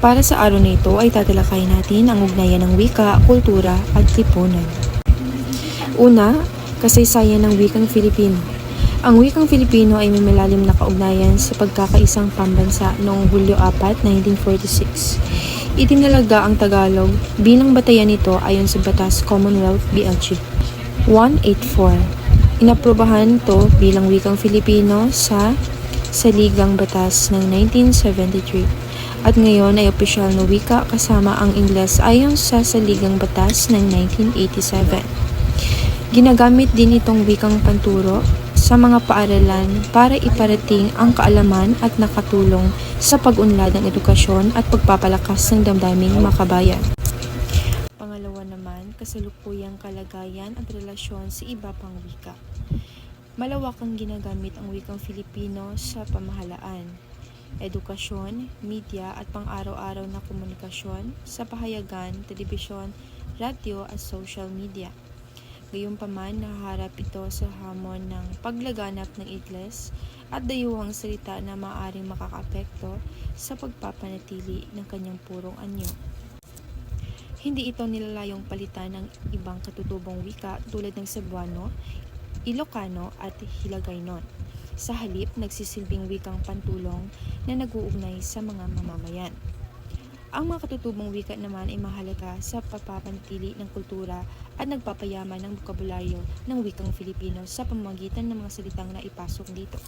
Para sa araw na ito ay tatalakayin natin ang ugnayan ng wika, kultura at lipunan. Una, kasaysayan ng wikang Filipino. Ang wikang Filipino ay may malalim na kaugnayan sa pagkakaisang pambansa noong Hulyo 4, 1946. Itinalaga ang Tagalog bilang batayan nito ayon sa Batas Commonwealth BLG 184. Inaprubahan ito bilang wikang Filipino sa Saligang Batas ng 1973 at ngayon ay opisyal na wika kasama ang Ingles ayon sa Saligang Batas ng 1987. Ginagamit din itong wikang panturo sa mga paaralan para iparating ang kaalaman at nakatulong sa pag-unlad ng edukasyon at pagpapalakas ng damdaming makabayan. Pangalawa naman, kasalukuyang kalagayan at relasyon sa iba pang wika. Malawakang ginagamit ang wikang Filipino sa pamahalaan, edukasyon, media at pang-araw-araw na komunikasyon sa pahayagan, telebisyon, radyo at social media. Gayunpaman, nahaharap ito sa hamon ng paglaganap ng Ingles at dayuhang salita na maaaring makakaapekto sa pagpapanatili ng kanyang purong anyo. Hindi ito nilalayong palitan ng ibang katutubong wika tulad ng Cebuano, Ilocano at Hiligaynon. Sa halip, nagsisilbing wikang pantulong na nag-uugnay sa mga mamamayan. Ang mga katutubong wika naman ay mahalaga sa pagpapanatili ng kultura at nagpapayaman ng bokabularyo ng wikang Filipino sa pamamagitan ng mga salitang naipasok dito.